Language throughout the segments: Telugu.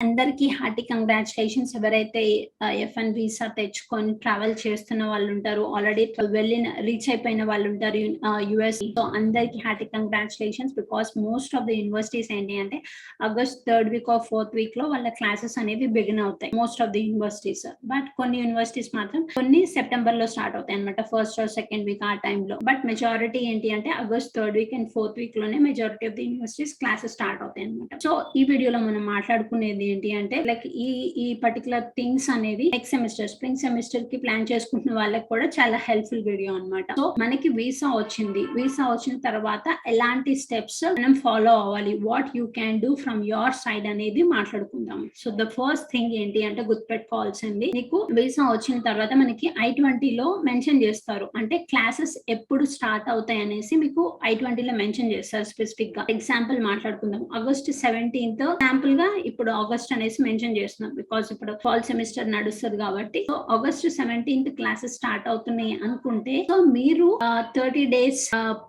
అందరికీ హార్టీ కంగ్రాచులేషన్స్. ఎవరైతే F1 వీసా తెచ్చుకొని ట్రావెల్ చేస్తున్న వాళ్ళు ఉంటారు, ఆల్రెడీ రీచ్ అయిపోయిన వాళ్ళు ఉంటారు యుఎస్. సో అందరికీ hearty congratulations. Because most of the universities ఏంటి అంటే August 3rd week or 4th week లో వాళ్ళ క్లాసెస్ అనేవి బిగిన్ అవుతాయి, most of the universities. But కొన్ని యూనివర్సిటీస్ మాత్రం కొన్ని సెప్టెంబర్ లో స్టార్ట్ అవుతాయి అనమాట, 1st or 2nd వీక్ ఆ టైంలో. బట్ మెజారిటీ ఏంటి అంటే August 3rd week and 4th week లోనే majority of the universities classes start అవుతాయి అనమాట. సో ఈ వీడియోలో మనం మాట్లాడుకునేది ఏంటి అంటే లైక్ ఈ పర్టికులర్ థింగ్స్ అనేవి నెక్స్ట్ సెమిస్టర్ స్ప్రింగ్ సెమిస్టర్ కి ప్లాన్ చేసుకుంటున్న వాళ్ళకి కూడా చాలా హెల్ప్ఫుల్ వీడియో అనమాట. సో మనకి వీసా వచ్చింది, వీసా వచ్చిన తర్వాత ఎలాంటి స్టెప్స్ మనం ఫాలో అవ్వాలి, what you can do from your side అనేది మాట్లాడుకుందాం. సో ద ఫస్ట్ థింగ్ ఏంటి అంటే గుర్తుపెట్టుకోవాల్సింది, నీకు వీసా వచ్చిన తర్వాత మనకి I-20 లో మెన్షన్ చేస్తారు, అంటే క్లాసెస్ ఎప్పుడు స్టార్ట్ అవుతాయి అనేసి మీకు I-20 లో మెన్షన్ చేస్తారు స్పెసిఫిక్ గా. ఎగ్జాంపుల్ మాట్లాడుకుందాం, ఆగస్ట్ 17th శాంపుల్ గా ఇప్పుడు ఆగస్ట్ అనేసి మెన్షన్ చేస్తున్నాం బికాస్ ఇప్పుడు ఫాల్ సెమిస్టర్ నడుస్తుంది కాబట్టి. So August 17th classes start అవుతున్నాయి అనుకుంటే, సో మీరు 30 days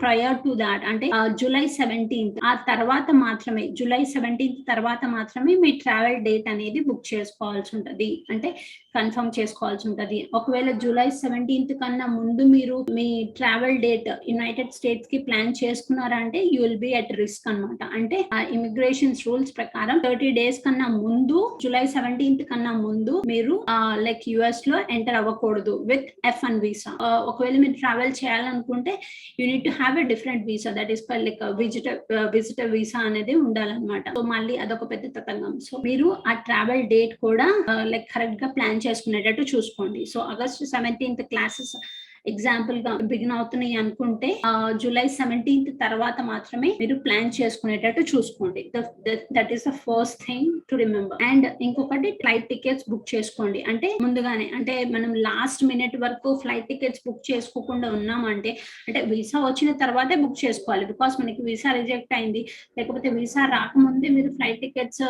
ప్రయర్ టు దాట్ అంటే జూలై 17th ఆ తర్వాత మాత్రమే, జూలై 17th తర్వాత మాత్రమే మీ ట్రావెల్ డేట్ అనేది బుక్ చేసుకోవాల్సి ఉంటది, అంటే కన్ఫర్మ్ చేసుకోవాల్సి ఉంటది. ఒకవేళ జూలై 17th కన్నా ముందు మీరు మీ ట్రావెల్ డేట్ యునైటెడ్ స్టేట్స్ కి ప్లాన్ చేసుకున్నారంటే you will be at risk అనమాట. అంటే ఆ ఇమిగ్రేషన్స్ రూల్స్ ప్రకారం 30 days కన్నా ముందు, జూలై 17th కన్నా ముందు మీరు లైక్ యుఎస్ లో ఎంటర్ అవ్వకూడదు విత్ F1 వీసా. ఒకవేళ మీరు ట్రావెల్ చేయాలనుకుంటే you need to have a different visa, that is like visitor visa అనేది ఉండాలన్నమాట. సో మళ్ళీ అదొక పెద్ద తతంగం. సో మీరు ఆ ట్రావెల్ డేట్ కూడా లైక్ కరెక్ట్ గా ప్లాన్ చేసుకునేటట్టు చూసుకోండి. So August 17th classes example గా బిగిన్ అవుతున్నాయి అనుకుంటే జూలై 17th తర్వాత మాత్రమే మీరు ప్లాన్ చేసుకునేటట్టు చూసుకోండి. That is the first thing to remember. And ఇంకొకటి, ఫ్లైట్ టికెట్స్ బుక్ చేసుకోండి. అంటే ముందుగానే, అంటే మనం లాస్ట్ మినిట్ వరకు ఫ్లైట్ టికెట్స్ బుక్ చేసుకోకుండా ఉన్నామంటే, అంటే వీసా వచ్చిన తర్వాతే బుక్ చేసుకోవాలి. బికాస్ మనకి వీసా రిజెక్ట్ అయింది, లేకపోతే వీసా రాకముందే మీరు ఫ్లైట్ టికెట్స్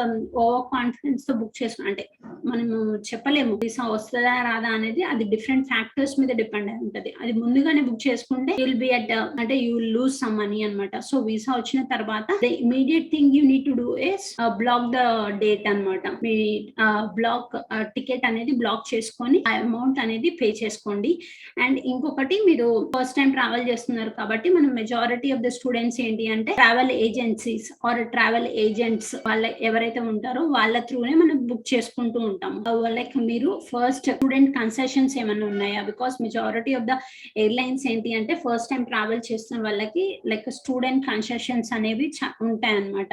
ఓవర్ కాన్ఫిడెన్స్ తో బుక్ చేసుకోండి, అంటే మనము చెప్పలేము వీసా వస్తుందా రాదా అనేది, అది డిఫరెంట్ ఫ్యాక్టర్స్ మీద డిపెండ్ అయి ఉంటుంది. అది ముందుగానే బుక్ చేసుకుంటే యూ విల్ బి అట్ అంటే you will lose some money అనమాట. సో వీసా వచ్చిన తర్వాత the immediate thing you need to do is block the date అనమాట. మీ బ్లాక్ టికెట్ అనేది బ్లాక్ చేసుకొని ఆ అమౌంట్ అనేది పే చేసుకోండి. అండ్ ఇంకొకటి, మీరు ఫస్ట్ టైం ట్రావెల్ చేస్తున్నారు కాబట్టి మనం మెజారిటీ ఆఫ్ ద స్టూడెంట్స్ ఏంటి అంటే travel agencies or travel agents వాళ్ళ ఎవరైతే ఉంటారో వాళ్ళ త్రూనే మనం బుక్ చేసుకుంటూ ఉంటాం. లైక్ మీరు ఫస్ట్ స్టూడెంట్ కన్సెషన్స్ ఏమైనా ఉన్నాయా, because majority of the airlines ఏంటి అంటే ఫస్ట్ టైం ట్రావెల్ చేస్తున్న వాళ్ళకి లైక్ స్టూడెంట్ కన్సెషన్స్ అనేవి ఉంటాయి అనమాట.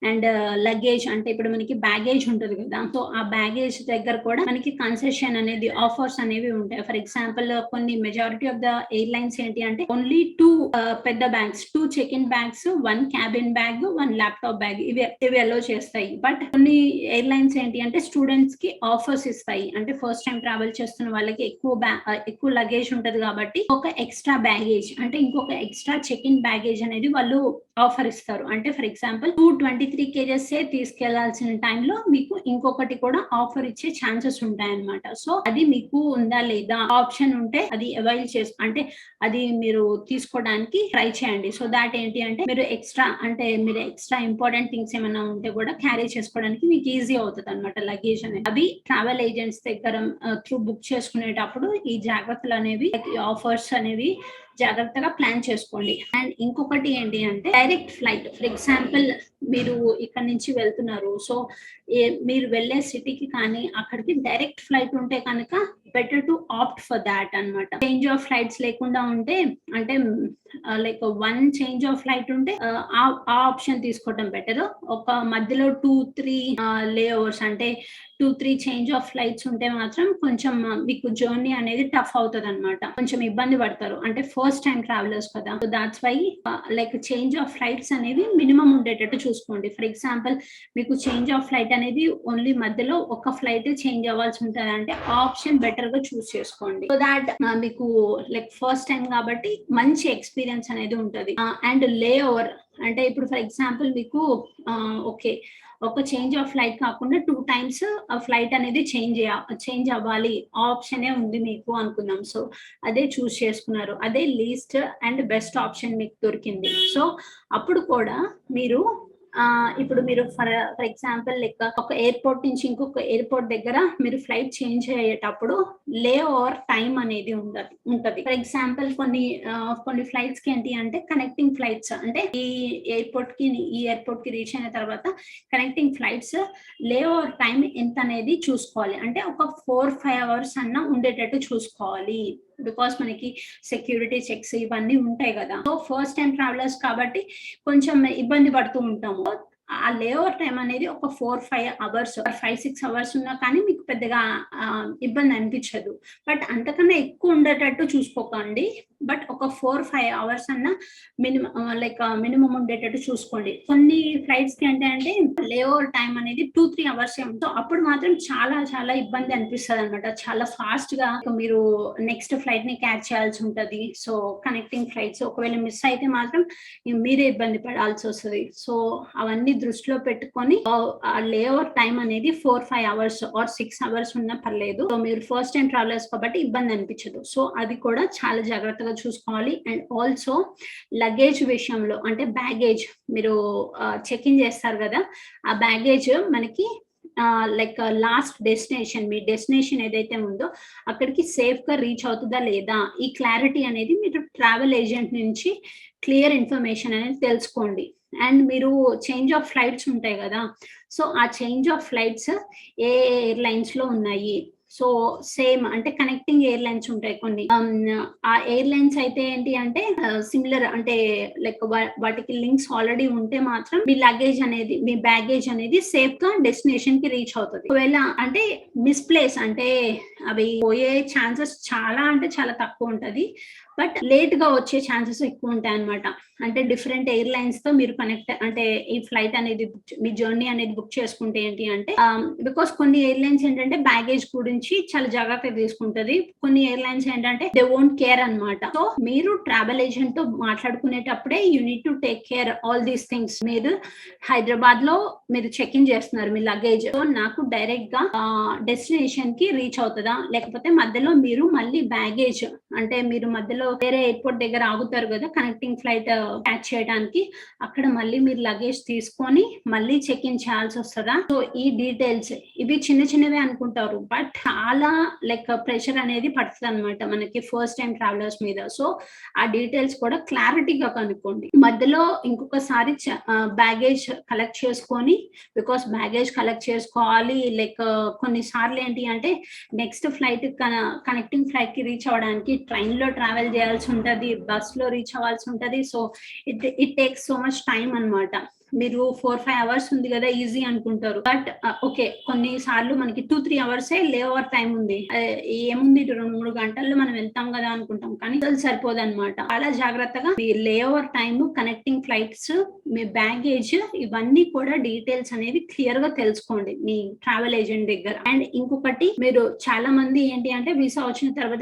అండ్ లగేజ్, అంటే ఇప్పుడు మనకి బ్యాగేజ్ ఉంటుంది కదా, సో ఆ బ్యాగేజ్ దగ్గర కూడా మనకి కన్సెషన్ అనేది ఆఫర్స్ అనేవి ఉంటాయి. ఫర్ ఎగ్జాంపుల్ కొన్ని మెజారిటీ ఆఫ్ ద ఎయిర్లైన్స్ ఏంటి అంటే ఓన్లీ 2 పెద్ద bags, 2 check in bags, 1 cabin bag, 1 laptop bag ఇవి అలో చేస్తాయి. బట్ కొన్ని ఎయిర్లైన్స్ ఏంటి అంటే స్టూడెంట్స్ కి ఆఫర్స్ ఇస్తాయి, అంటే ఫస్ట్ టైం ట్రావెల్ చేస్తున్న వాళ్ళకి ఎక్కువ లగేజ్ ఉంటది కాబట్టి ఒక ఎక్స్ట్రా బ్యాగేజ్, అంటే ఇంకొక ఎక్స్ట్రా చెక్ ఇన్ బ్యాగేజ్ అనేది వాళ్ళు ఆఫర్ ఇస్తారు. అంటే ఫర్ ఎగ్జాంపుల్ 223 kgs తీసుకెళ్లాల్సిన టైంలో మీకు ఇంకొకటి కూడా ఆఫర్ ఇచ్చే ఛాన్సెస్ ఉంటాయి అనమాట. సో అది మీకు ఉందా లేదా, ఆప్షన్ ఉంటే అది అవైల్ అంటే అది మీరు తీసుకోవడానికి ట్రై చేయండి. సో దాట్ ఏంటి అంటే మీరు ఎక్స్ట్రా ఇంపార్టెంట్ థింగ్స్ ఏమైనా ఉంటే కూడా క్యారీ చేసుకోవడానికి మీకు ఈజీ అవుతుంది అనమాట లగేజ్ అనేది. అవి ట్రావెల్ ఏజెంట్స్ దగ్గర త్రూ బుక్ చేసుకునేటప్పుడు ఈ జాగ్రత్తలు అనేవి, ఆఫర్స్ అనేవి జాగ్రత్తగా ప్లాన్ చేసుకోండి. అండ్ ఇంకొకటి ఏంటి అంటే డైరెక్ట్ ఫ్లైట్. ఫర్ ఎగ్జాంపుల్ మీరు ఇక్కడ నుంచి వెళ్తున్నారు, సో మీరు వెళ్ళే సిటీకి కానీ అక్కడికి డైరెక్ట్ ఫ్లైట్ ఉంటే కనుక better to opt for that అనమాట. చేంజ్ ఆఫ్ ఫ్లైట్స్ లేకుండా ఉంటే, అంటే లైక్ 1 చేంజ్ ఆఫ్ ఫ్లైట్ ఉంటే ఆ ఆప్షన్ తీసుకోవడం బెటర్. ఒక మధ్యలో 2-3 లే ఓవర్స్, అంటే 2-3 చేంజ్ ఆఫ్ ఫ్లైట్స్ ఉంటే మాత్రం కొంచెం మీకు జర్నీ అనేది టఫ్ అవుతుంది అనమాట, కొంచెం ఇబ్బంది పడతారు, అంటే ఫస్ట్ టైం ట్రావెలర్స్ కదా. So that's why like change of flights అనేవి మినిమం ఉండేటట్టు చూసుకోండి. ఫర్ ఎగ్జాంపుల్ మీకు చేంజ్ ఆఫ్ ఫ్లైట్ అనేది ఓన్లీ మధ్యలో ఒక ఫ్లైట్ చేంజ్ అవ్వాల్సి ఉంటుంది అంటే ఆప్షన్ బెటర్ గా చూస్ చేసుకోండి. సో దాట్ మీకు లైక్ ఫస్ట్ టైం కాబట్టి మంచి ఎక్స్పీరియన్స్ అనేది ఉంటుంది. అండ్ లే ఓవర్, అంటే ఇప్పుడు ఫర్ ఎగ్జాంపుల్ మీకు ఓకే ఒక చేంజ్ ఆఫ్ ఫ్లైట్ కాకుండా 2 times ఆ ఫ్లైట్ అనేది చేంజ్ అవ్వాలి ఆప్షనే ఉంది మీకు అనుకుందాం. సో అదే చూస్ చేసుకున్నారు, అదే లీస్ట్ అండ్ బెస్ట్ ఆప్షన్ మీకు దొరికింది. సో అప్పుడు కూడా మీరు ఇప్పుడు మీరు ఫర్ ఎగ్జాంపుల్ లైక్ ఒక ఎయిర్‌పోర్ట్ నుంచి ఇంకొక ఎయిర్‌పోర్ట్ దగ్గర మీరు ఫ్లైట్ చేంజ్ అయ్యేటప్పుడు లే ఓవర్ టైమ్ అనేది ఉంటది. ఫర్ ఎగ్జాంపుల్ కొన్ని ఫ్లైట్స్‌కి ఏంటి అంటే కనెక్టింగ్ ఫ్లైట్స్ అంటే ఈ ఎయిర్‌పోర్ట్‌కి రీచ్ అయిన తర్వాత కనెక్టింగ్ ఫ్లైట్స్ లే ఓవర్ టైమ్ ఎంతనేది చూసుకోవాలి. అంటే ఒక 4, 5 అవర్స్ అన్నా ఉండేటట్టు చూసుకోవాలి. బికాస్ మనకి సెక్యూరిటీ చెక్స్ ఇవన్నీ ఉంటాయి గదా! సో, ఫస్ట్ టైమ్ ట్రావెలర్స్ కాబట్టి కొంచెం ఇబ్బంది పడుతూ ఉంటాము. ఆ లే ఓవర్ టైమ్ అనేది ఒక 4, 5 అవర్స్ 5, 6 అవర్స్ ఉన్నా కానీ మీకు పెద్దగా ఇబ్బంది అనిపించదు. బట్ అంతకన్నా ఎక్కువ ఉండేటట్టు చూసుకోకండి. బట్ ఒక 4, 5 అవర్స్ అన్నా మినిమమ్ ఉండేటట్టు చూసుకోండి. కొన్ని ఫ్లైట్స్‌కి అంటే లే ఓవర్ టైమ్ అనేది 2, 3 అవర్సే ఉంటుంది. సో, అప్పుడు మాత్రం చాలా చాలా ఇబ్బంది అనిపిస్తదనమాట. చాలా ఫాస్ట్‌గా మీరు నెక్స్ట్ ఫ్లైట్‌ని క్యాచ్ చేయాల్సి ఉంటది. సో, కనెక్టింగ్ ఫ్లైట్స్ ఒకవేళ మిస్ అయితే మాత్రం మీరే ఇబ్బంది పడాల్సొస్తది. సో, అవన్నీ దృష్టిలో పెట్టుకొని ఆ లే ఓవర్ టైమ్ అనేది 4, 5 అవర్స్ ఆర్ 6 అవర్స్ ఉన్నా పర్లేదు. సో, మీరు ఫస్ట్ టైమ్ ట్రావెలర్స్ కాబట్టి ఇబ్బంది అనిపించదు. సో, అది కూడా చాలా జాగ్రత్తగా చూసుకోవాలి. అండ్ ఆల్సో లగేజ్ విషయంలో అంటే బ్యాగేజ్ మీరు చెక్ ఇన్ చేస్తారు గదా! ఆ బ్యాగేజ్ మనకి లాస్ట్ మీ డెస్టినేషన్ ఏదైతే ఉందో అక్కడికి సేఫ్‌గా రీచ్ అవుతదా లేదా? ఈ క్లారిటీ అనేది మీరు ట్రావెల్ ఏజెంట్ నుంచి క్లియర్ ఇన్ఫర్మేషన్ అనేది తెలుసుకోండి. అండ్ మీరు చేంజ్ ఆఫ్ ఫ్లైట్స్ ఉంటాయి గదా! సో, ఆ చేంజ్ ఆఫ్ ఫ్లైట్స్ ఏ ఎయిర్‌లైన్స్‌లో ఉన్నాయి. సో, సేమ్ అంటే కనెక్టింగ్ ఎయిర్‌లైన్స్ ఉంటాయి కొన్ని. ఆ ఎయిర్‌లైన్స్ అయితే ఏంటి అంటే సిమిలర్ అంటే వాటికి లింక్స్ ఆల్రెడీ ఉంటే మాత్రం మీ బ్యాగేజ్ అనేది సేఫ్‌గా డెస్టినేషన్‌కి రీచ్ అవుతది. ఒకవేళ అంటే మిస్‌ప్లేస్ అంటే అవి పోయే ఛాన్సెస్ చాలా అంటే చాలా తక్కువుంటది. బట్ లేట్‌గా వచ్చే ఛాన్సెస్ ఎక్కువుంటాయన్నమాట. అంటే డిఫరెంట్ ఎయిర్‌లైన్స్‌తో మీరు ఈ ఫ్లైట్ అనేది మీ జర్నీ అనేది బుక్ చేసుకుంటే ఏంటి అంటే బికాస్ కొన్ని ఎయిర్‌లైన్స్ ఏంటంటే బ్యాగేజ్ గురించి చాలా జాగ్రత్తగా తీసుకుంటది. కొన్ని ఎయిర్‌లైన్స్ ఏంటంటే దే వోంట్ కేర్ అన్నమాట. సో, మీరు ట్రావెల్ ఏజెంట్‌తో మాట్లాడుకునేటప్పుడే you need to take care all these things. మీరు హైదరాబాద్‌లో మీరు చెక్ ఇన్ చేస్తున్నారు మీ లగేజ్. సో, నాకు డైరెక్ట్‌గా డెస్టినేషన్‌కి రీచ్ అవుతదా? లేకపోతే మధ్యలో మీరు మళ్ళీ బ్యాగేజ్ అంటే మీరు మధ్యలో వేరే ఎయిర్‌పోర్ట్ దగ్గర ఆగుతారు గదా! కనెక్టింగ్ ఫ్లైట్ క్యాచ్ చేయడానికి. అక్కడ మళ్ళీ మీరు లగేజ్ తీసుకొని మళ్ళీ చెక్ ఇన్ చేయాల్సొస్తదా? సో, ఈ డీటెయిల్స్ ఇవి చిన్న చిన్నవే అనుకుంటారు. బట్ చాలా ప్రెషర్ అనేది పడతదనమాట మనకి ఫస్ట్ టైమ్ ట్రావెలర్స్ మీద. సో, ఆ డీటెయిల్స్ కూడా క్లారిటీగా కనుక్కోండి. మధ్యలో ఇంకొకసారి బ్యాగేజ్ కలెక్ట్ చేసుకొని బికాస్ బ్యాగేజ్ కలెక్ట్ చేసుకోవాలి. కొన్ని సార్లు ఏంటి అంటే నెక్స్ట్ ఫ్లైట్ కనెక్టింగ్ ఫ్లైట్‌కి రీచ్ అవ్వడానికి ట్రైన్‌లో ట్రావెల్ చేయాల్సి ఉంటది. బస్‌లో రీచ్ అవ్వాల్సి ఉంటది. So, it takes so much time అన్నమాట. మీరు 4, 5 అవర్స్ ఉంది గదా! ఈజీ అనుకుంటారు. But okay. కొన్ని సార్లు మనకి 2, 3 అవర్సే లే ఓవర్ టైమ్ ఉంది. ఏముంది 2, 3 గంటల్లో మనం వెళ్తాం గదా! అనుకుంటాం. కానీ అసలు సరిపోదన్నమాట. చాలా జాగ్రత్తగా మీ లే ఓవర్ టైమ్, కనెక్టింగ్ ఫ్లైట్స్, మీ బ్యాగేజ్ ఇవన్నీ కూడా డీటెయిల్స్ అనేది క్లియర్‌గా తెలుసుకోండి మీ ట్రావెల్ ఏజెంట్ దగ్గర. అండ్ ఇంకొకటి మీరు చాలా మంది ఏంటి అంటే వీసా వచ్చిన తర్వాత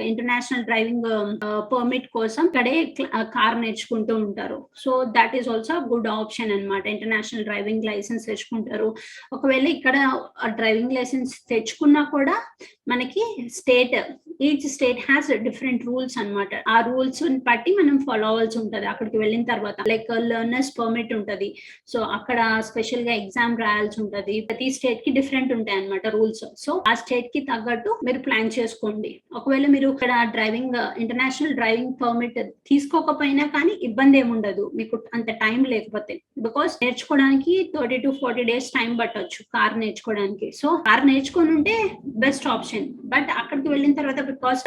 ఇంటర్నేషనల్ డ్రైవింగ్ పర్మిట్ కోసం ఇక్కడే కార్ నేర్చుకుంటూ ఉంటారు. So, that is also good option అన్నమాట. ఇంటర్నేషనల్ డ్రైవింగ్ లైసెన్స్ తెచ్చుకుంటారు. ఒకవేళ ఇక్కడ డ్రైవింగ్ లైసెన్స్ తెచ్చుకున్నా కూడా మనకి each state has different rules అన్నమాట. ఆ రూల్స్ బట్టి మనం ఫాలో అవ్వాల్సి ఉంటది. అక్కడికి వెళ్ళిన తర్వాత లెర్నర్స్ పర్మిట్ ఉంటది. సో, అక్కడ స్పెషల్‌గా ఎగ్జామ్ రాయాల్సి ఉంటది. ప్రతి స్టేట్‌కి డిఫరెంట్ ఉంటాయన్నమాట రూల్స్. సో, ఆ స్టేట్‌కి తగ్గట్టు మీరు ప్లాన్ చేసుకోండి. ఒకవేళ మీరు ఇక్కడ ఇంటర్నేషనల్ డ్రైవింగ్ పర్మిట్ తీసుకోకపోయినా కానీ ఇబ్బంది ఏముండదు. మీకు అంత టైం లేకపోతే. బికాస్ నేర్చుకోవడానికి 30-40 డేస్ టైం పట్టొచ్చు కార్ నేర్చుకోవడానికి. సో, కార్ నేర్చుకొనుంటే బెస్ట్ ఆప్షన్. బట్ అక్కడికి వెళ్ళిన తర్వాత బికాస్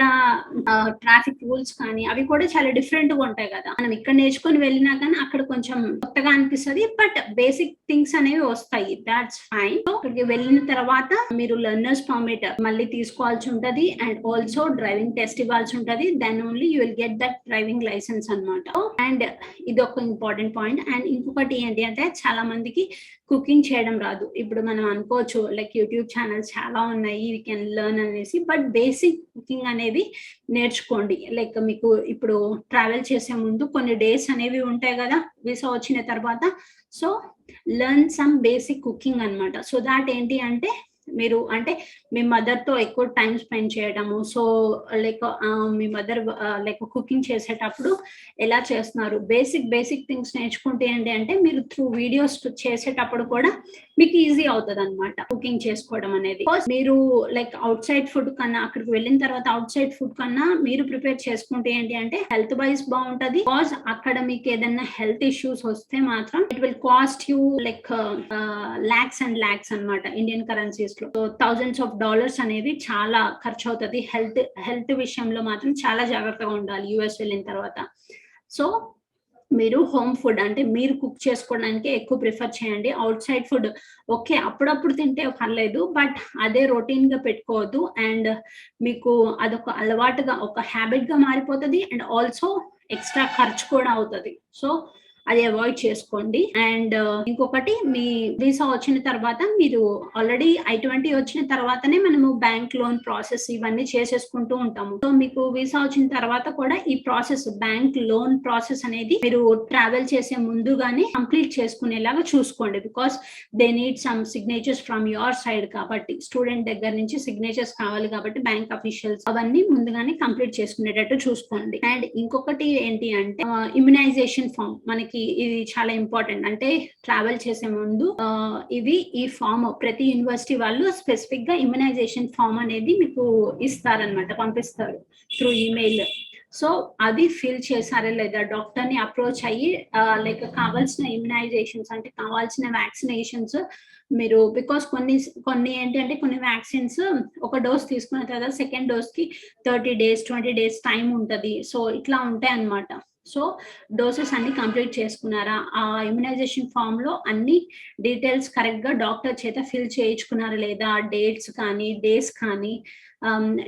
ట్రాఫిక్ రూల్స్ కానీ అవి కూడా చాలా డిఫరెంట్‌గా ఉంటాయి గదా! మనం ఇక్కడ నేర్చుకొని వెళ్ళినా కానీ అక్కడ కొంచెం కొత్తగా అనిపిస్తది. బట్ బేసిక్ థింగ్స్ అనేవి వస్తాయి. That's fine. సో, అక్కడికి వెళ్ళిన తర్వాత మీరు లెర్నర్స్ పర్మిట్ మళ్ళీ తీసుకోవాల్సి ఉంటది. అండ్ ఆల్సో డ్రైవింగ్ టెస్ట్ ఇవ్వాల్సి ఉంటది. Then only you will get that driving licence అన్నమాట. అండ్ ఇదొక ఇంపార్టెంట్ పాయింట్. అండ్ ఇంకొకటి ఏంటి అంటే చాలా మందికి కుకింగ్ చేయడం రాదు. ఇప్పుడు మనం అనుకోవచ్చు యూట్యూబ్ ఛానల్స్ చాలా ఉన్నాయి. వీ కెన్ లెర్న్ అనేసి. బట్ బేసిక్ కుకింగ్ అనేది నేర్చుకోండి. మీకు ఇప్పుడు ట్రావెల్ చేసే ముందు కొన్ని డేస్ అనేవి ఉంటాయి గదా! వీసా వచ్చిన తర్వాత. So, learn some basic cooking అన్నమాట. సో, థాట్ ఏంటి అంటే మీరు అంటే మీ మదర్‌తో ఎక్కువ టైమ్ స్పెండ్ చేయడము. సో, లైక్ మీ మదర్ లైక్ కుకింగ్ చేసేటప్పుడు ఎలా చేస్తున్నారు? బేసిక్ థింగ్స్ నేర్చుకుంటే ఏంటి అంటే మీరు త్రూ వీడియోస్ చేసేటప్పుడు కూడా మీకు ఈజీ అవుతదనమాట కుకింగ్ చేసుకోవడం అనేది. బికాజ్ మీరు లైక్ ఔట్‌సైడ్ ఫుడ్ కన్నా అక్కడికి వెళ్ళిన తర్వాత ఔట్‌సైడ్ ఫుడ్ కన్నా మీరు ప్రిపేర్ చేసుకుంటే ఏంటి అంటే హెల్త్ వైస్ బావుంటది. బికాజ్ అక్కడ మీకు ఏదన్నా హెల్త్ ఇష్యూస్ వస్తే మాత్రం it will cost you like lakhs and lakhs అన్నమాట ఇండియన్ కరెన్సీస్ లో. సో థౌజండ్స్ ఆఫ్ డాలర్స్ అనేది చాలా ఖర్చు అవుతుంది. హెల్త్ విషయంలో మాత్రం చాలా జాగ్రత్తగా ఉండాలి యుఎస్ వెళ్ళిన తర్వాత. సో మీరు హోమ్ ఫుడ్ అంటే మీరు కుక్ చేసుకోవడానికి ఎక్కువ ప్రిఫర్ చేయండి. ఔట్ సైడ్ ఫుడ్ ఓకే అప్పుడప్పుడు తింటే పర్లేదు. బట్ అదే రొటీన్ గా పెట్టుకోవద్దు. అండ్ మీకు అదొక అలవాటుగా ఒక హ్యాబిట్ గా మారిపోతది. అండ్ ఆల్సో ఎక్స్ట్రా ఖర్చు కూడా అవుతది. సో అది అవాయిడ్ చేసుకోండి. అండ్ ఇంకొకటి మీ వీసా వచ్చిన తర్వాత మీరు ఆల్రెడీ I-20 వచ్చిన తర్వాతనే మనము బ్యాంక్ లోన్ ప్రాసెస్ ఇవన్నీ చేసేసుకుంటూ ఉంటాము. సో మీకు వీసా వచ్చిన తర్వాత కూడా ఈ ప్రాసెస్ బ్యాంక్ లోన్ ప్రాసెస్ అనేది మీరు ట్రావెల్ చేసే ముందుగానే కంప్లీట్ చేసుకునేలాగా చూసుకోండి. Because they need some signatures from your side కాబట్టి స్టూడెంట్ దగ్గర నుంచి సిగ్నేచర్స్ కావాలి కాబట్టి బ్యాంక్ అఫీషియల్స్ అవన్నీ ముందుగానే కంప్లీట్ చేసుకునేటట్టు చూసుకోండి. అండ్ ఇంకొకటి ఏంటి అంటే ఇమ్యునైజేషన్ ఫామ్ మనకి ఇది చాలా ఇంపార్టెంట్. అంటే ట్రావెల్ చేసే ముందు ఈ ఫామ్ ప్రతి యూనివర్సిటీ వాళ్ళు స్పెసిఫిక్ గా ఇమ్యునైజేషన్ ఫామ్ అనేది మీకు ఇస్తారనమాట, పంపిస్తారు త్రూ ఈమెయిల్. సో అది ఫిల్ చేశారా లేదా, డాక్టర్ ని అప్రోచ్ అయ్యి లైక్ కావాల్సిన ఇమ్యునైజేషన్స్ అంటే కావాల్సిన వ్యాక్సినేషన్స్ మీరు బికాస్ కొన్ని ఏంటంటే కొన్ని వ్యాక్సిన్స్ ఒక డోస్ తీసుకున్న తర్వాత సెకండ్ డోస్ కి 30 days 20 days టైం ఉంటది. సో ఇట్లా ఉంటాయి అన్నమాట. సో డోసెస్ అన్ని కంప్లీట్ చేసుకున్నారా, ఆ ఇమ్యునైజేషన్ ఫామ్ లో అన్ని డీటెయిల్స్ కరెక్ట్ గా డాక్టర్ చేత ఫిల్ చేయించుకున్నారా లేదా, డేట్స్ కానీ డేస్ కానీ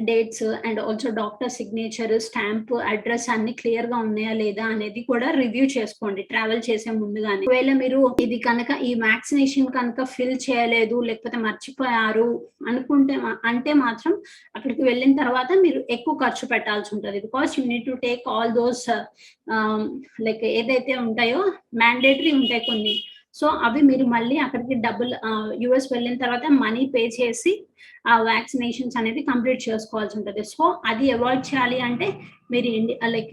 dates and also doctor signature stamp address అన్ని క్లియర్ గా ఉన్నాయా లేదా అనేది కూడా రివ్యూ చేసుకోండి ట్రావెల్ చేసే ముందుగానే. ఒకవేళ మీరు ఇది కనుక ఈ వ్యాక్సినేషన్ కనుక ఫిల్ చేయలేదు లేకపోతే మర్చిపోయారు అనుకుంటే అంటే మాత్రం అక్కడికి వెళ్ళిన తర్వాత మీరు ఎక్కువ ఖర్చు పెట్టాల్సి ఉంటుంది. Because you need to take all those like ఏదైతే ఉంటాయో మ్యాండేటరీ ఉంటాయి కొన్ని. సో అవి మీరు మళ్ళీ అక్కడికి డబ్బులు యుఎస్ వెళ్ళిన తర్వాత మనీ పే చేసి ఆ వ్యాక్సినేషన్స్ అనేది కంప్లీట్ చేసుకోవాల్సి ఉంటుంది. సో అది అవాయిడ్ చేయాలి అంటే మీరు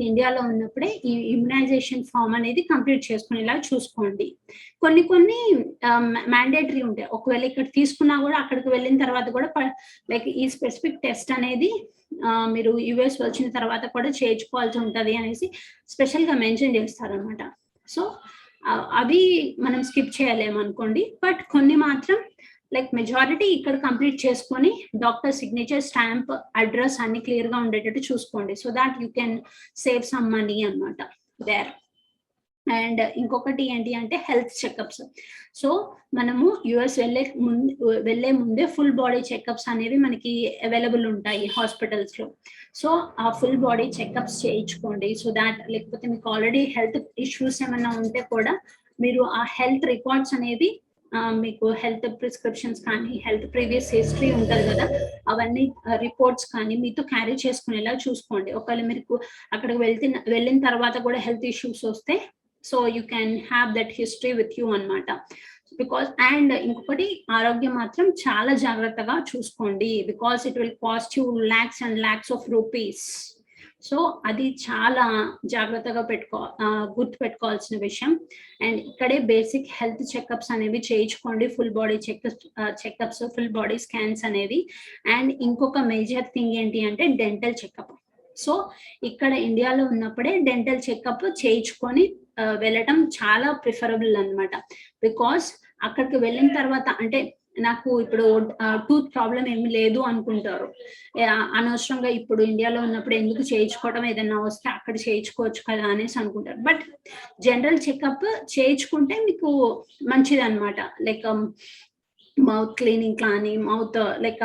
ఇండియాలో ఉన్నప్పుడే ఈ ఇమ్యునైజేషన్ ఫామ్ అనేది కంప్లీట్ చేసుకునేలా చూసుకోండి. కొన్ని మ్యాండేటరీ ఉంటాయి. ఒకవేళ ఇక్కడ తీసుకున్నా కూడా అక్కడికి వెళ్ళిన తర్వాత కూడా లైక్ ఈ స్పెసిఫిక్ టెస్ట్ అనేది మీరు యుఎస్ వచ్చిన తర్వాత కూడా చేయించుకోవాల్సి ఉంటది అనేసి స్పెషల్ గా మెన్షన్ చేస్తారనమాట. సో అవి మనం స్కిప్ చేయలేము అనుకోండి. బట్ కొన్ని మాత్రం లైక్ మెజారిటీ ఇక్కడ కంప్లీట్ చేసుకొని డాక్టర్ సిగ్నేచర్ స్టాంప్ అడ్రస్ అన్ని క్లియర్ గా ఉండేటట్టు చూసుకోండి. So that you can save some money అన్నమాట దేర్. అండ్ ఇంకొకటి ఏంటి అంటే హెల్త్ చెకప్స్. సో మనము యుఎస్ వెళ్ళే ముందే ఫుల్ బాడీ చెకప్స్ అనేవి మనకి అవైలబుల్ ఉంటాయి హాస్పిటల్స్ లో. సో ఆ ఫుల్ బాడీ చెకప్స్ చేయించుకోండి. సో దాట్ లేకపోతే మీకు ఆల్రెడీ హెల్త్ ఇష్యూస్ ఏమైనా ఉంటే కూడా మీరు ఆ హెల్త్ రికార్డ్స్ అనేది మీకు హెల్త్ ప్రిస్క్రిప్షన్స్ కానీ హెల్త్ ప్రీవియస్ హిస్టరీ ఉంటుంది కదా, అవన్నీ రిపోర్ట్స్ కానీ మీతో క్యారీ చేసుకునేలా చూసుకోండి. ఒకవేళ మీరు అక్కడికి వెళ్ళిన తర్వాత కూడా హెల్త్ ఇష్యూస్ వస్తే so you can have that history with you అన్నమాట. బికాస్ అండ్ ఇంకొకటి ఆరోగ్యం మాత్రం చాలా జాగ్రత్తగా చూసుకోండి. Because it will cost you lakhs and lakhs of rupees. So అది చాలా జాగ్రత్తగా గుర్తు పెట్టుకోవాల్సిన విషయం. అండ్ ఇక్కడే బేసిక్ హెల్త్ చెకప్స్ అనేవి చేయించుకోండి, full body checkups full body scans అనేవి. అండ్ ఇంకొక మేజర్ థింగ్ ఏంటి అంటే డెంటల్ చెకప్. సో ఇక్కడ ఇండియాలో ఉన్నప్పుడే డెంటల్ చెకప్ చేయించుకొని వెళ్ళటం చాలా ప్రిఫరబుల్ అన్నమాట. బికాస్ అక్కడికి వెళ్ళిన తర్వాత అంటే నాకు ఇప్పుడు టూత్ ప్రాబ్లం ఏమి లేదు అనుకుంటారు, అనవసరంగా ఇప్పుడు ఇండియాలో ఉన్నప్పుడు ఎందుకు చేయించుకోవడం, ఏదైనా వస్తే అక్కడ చేయించుకోవచ్చు కదా అనేసి అనుకుంటారు. బట్ జనరల్ చెకప్ చేయించుకుంటే మీకు మంచిది అనమాట. లైక్ మౌత్ క్లీనింగ్ కానీ మౌత్ లైక్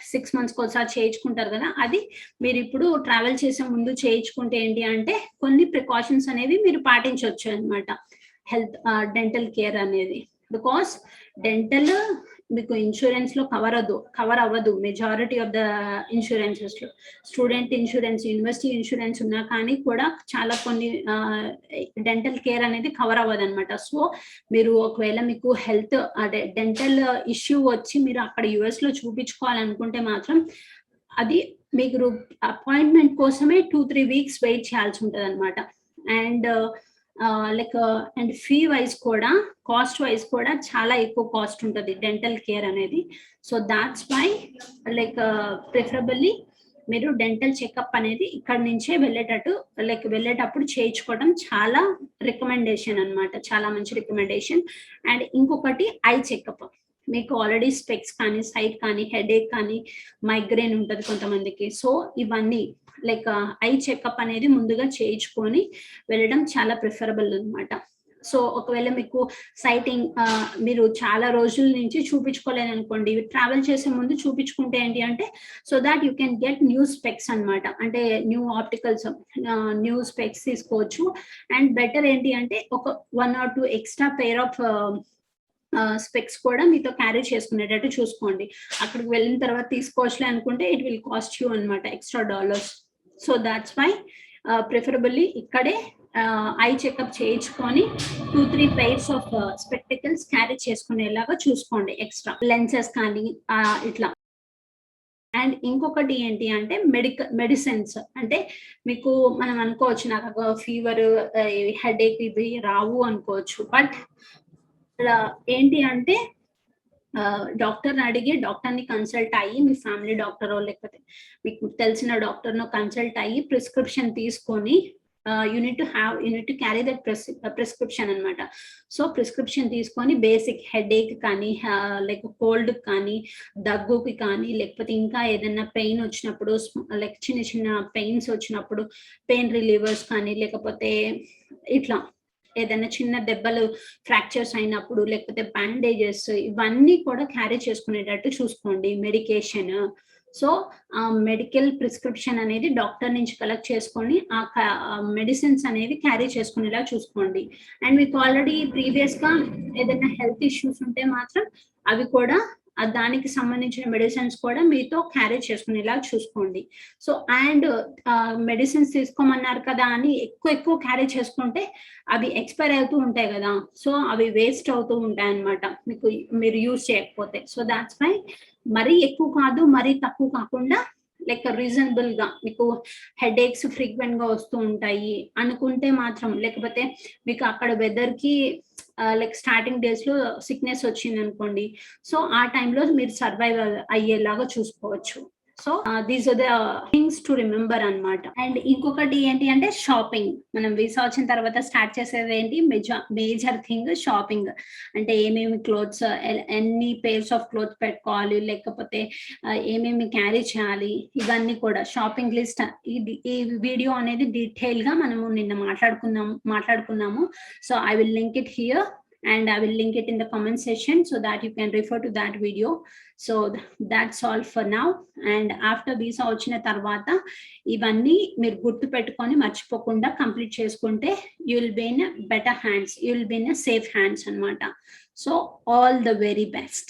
6 months ఒకసారి చేయించుకుంటారు కదా, అది మీరు ఇప్పుడు ట్రావెల్ చేసే ముందు చేయించుకుంటే ఏంటి అంటే కొన్ని ప్రికాషన్స్ అనేవి మీరు పాటించవచ్చు అనమాట హెల్త్ డెంటల్ కేర్ అనేది. బికాస్ డెంటల్ మీకు ఇన్సూరెన్స్‌లో కవర్ అవ్వదు. మెజారిటీ ఆఫ్ ద ఇన్సూరెన్సెస్‌లో. స్టూడెంట్ ఇన్సూరెన్స్, యూనివర్సిటీ ఇన్సూరెన్స్ ఉన్నా కానీ కూడా చాలా కొన్ని డెంటల్ కేర్ అనేది కవర్ అవ్వదనమాట. సో, మీరు ఒకవేళ మీకు హెల్త్ అదే డెంటల్ ఇష్యూ వచ్చి మీరు అక్కడ యూఎస్‌లో చూపించుకోవాలనుకుంటే మాత్రం అది మీరు అపాయింట్‌మెంట్ కోసమే 2, 3 వీక్స్ వెయిట్ చేయాల్సి ఉంటదనమాట. అండ్ అండ్ ఫీ వైస్ కూడా, కాస్ట్ వైస్ కూడా చాలా ఎక్కువ కాస్ట్ ఉంటది డెంటల్ కేర్ అనేది. సో, దాట్స్ వై ప్రిఫరబుల్లీ మీరు డెంటల్ చెకప్ అనేది ఇక్కడి నుంచే వెళ్ళేటప్పుడు చేయించుకోవడం చాలా రికమెండేషన్ అన్నమాట. చాలా మంచి రికమెండేషన్. అండ్ ఇంకొకటి ఐ చెకప్. మీకు ఆల్రెడీ స్పెక్స్ కానీ, సైట్ కానీ, హెడేక్ కానీ, మైగ్రేన్ ఉంటది కొంతమందికి. సో, ఇవన్నీ ఐ చెకప్ అనేది ముందుగా చేయించుకొని వెళ్ళడం చాలా ప్రిఫరబుల్ అన్నమాట. సో, ఒకవేళ మీకు సైటింగ్ మీరు చాలా రోజుల నుంచి చూపించుకోలేదనుకోండి, ట్రావెల్ చేసే ముందు చూపించుకుంటే ఏంటి అంటే, so that you can get new specs అన్నమాట. అంటే న్యూ ఆప్టికల్స్, న్యూ స్పెక్స్ తీసుకోవచ్చు. అండ్ బెటర్ ఏంటి అంటే ఒక 1 or 2 extra pair of specs కూడా మీతో క్యారీ చేసుకునేటట్టు చూసుకోండి. అక్కడికి వెళ్ళిన తర్వాత తీసుకోవచ్చులే అనుకుంటే ఇట్ విల్ కాస్ట్ యూ అన్నమాట extra dollars. So, that's why preferably ఇక్కడే ఐ చెకప్ చేయించుకొని 2, 3 పెయిర్స్ ఆఫ్ స్పెక్టికల్స్ క్యారీ చేసుకునేలాగా చూసుకోండి. ఎక్స్ట్రా లెన్సెస్ కానీ ఇట్లా. అండ్ ఇంకొకటి ఏంటి అంటే మెడిసిన్స్. అంటే మీకు మనం అనుకోవచ్చు నాకు ఫీవర్, హెడేక్ ఇవి రావు అనుకోవచ్చు. బట్ ఏంటి అంటే డాక్టర్‌ని అడిగి, డాక్టర్‌ని కన్సల్ట్ అయ్యి, మీ ఫ్యామిలీ డాక్టరో లేకపోతే మీకు తెలిసిన డాక్టర్‌నో కన్సల్ట్ అయ్యి ప్రిస్క్రిప్షన్ తీసుకొని you need to carry that prescription అన్నమాట. సో, ప్రిస్క్రిప్షన్ తీసుకొని బేసిక్ హెడేక్ కానీ, కోల్డ్ కానీ, దగ్గుకి కానీ, లేకపోతే ఇంకా ఏదైనా పెయిన్ వచ్చినప్పుడు, చిన్న చిన్న పెయిన్స్ వచ్చినప్పుడు పెయిన్ రిలీవర్స్ కానీ, లేకపోతే ఇట్లా ఏదైనా చిన్న దెబ్బలు, ఫ్రాక్చర్స్ అయినప్పుడు, లేకపోతే బ్యాండేజెస్, ఇవన్నీ కూడా క్యారీ చేసుకునేటట్టు చూసుకోండి. మెడికేషన్. సో, మెడికల్ ప్రిస్క్రిప్షన్ అనేది డాక్టర్ నుంచి కలెక్ట్ చేసుకొని మెడిసిన్స్ అనేవి క్యారీ చేసుకునేలా చూసుకోండి. అండ్ మీకు ఆల్రెడీ ప్రీవియస్‌గా ఏదైనా హెల్త్ ఇష్యూస్ ఉంటే మాత్రం అవి కూడా దానికి సంబంధించిన మెడిసిన్స్ కూడా మీతో క్యారీ చేసుకునేలా చూసుకోండి. సో, అండ్ మెడిసిన్స్ తీసుకోమన్నారు కదా అని ఎక్కువ క్యారీ చేసుకుంటే అవి ఎక్స్‌పైర్ అవుతూ ఉంటాయి గదా! సో, అవి వేస్ట్ అవుతూ ఉంటాయన్నమాట మీరు యూజ్ చేయకపోతే. సో, దాట్స్ వై మరీ ఎక్కువ కాదు, మరీ తక్కువ కాకుండా రీజనబుల్‌గా మీకు హెడేక్స్ ఫ్రీక్వెంట్‌గా వస్తూ ఉంటాయి అనుకుంటే మాత్రం, లేకపోతే మీకు అక్కడ వెదర్‌కి స్టార్టింగ్ డేస్‌లో సిక్‌నెస్ వచ్చిందనుకోండి. సో, ఆ టైంలో మీరు సర్వైవ్ అయ్యేలాగా చూసుకోవచ్చు. So, these are the things to remember అన్నమాట. అండ్ ఇంకొకటి ఏంటి అంటే షాపింగ్. మనం వీసా వచ్చిన తర్వాత స్టార్ట్ చేసేది ఏంటి మేజర్ థింగ్ షాపింగ్. అంటే ఏమేమి క్లోత్స్, ఎన్ని పెయిర్స్ ఆఫ్ క్లోత్స్ పెట్టుకోవాలి, లేకపోతే ఏమేమి క్యారీ చేయాలి, ఇవన్నీ కూడా షాపింగ్ లిస్ట్. ఈ వీడియో అనేది డీటెయిల్‌గా మనము నిన్న మాట్లాడుకున్నాము. So, I will link it here and I will link it in the comment section so that you can refer to that video. So, that's all for now. And after visa వచ్చిన తర్వాత ఇవన్నీ మీరు గుర్తు పెట్టుకొని మర్చిపోకుండా కంప్లీట్ చేసుకుంటే you will be in a better hands. You will be in a safe hands అన్నమాట. So, all the very best.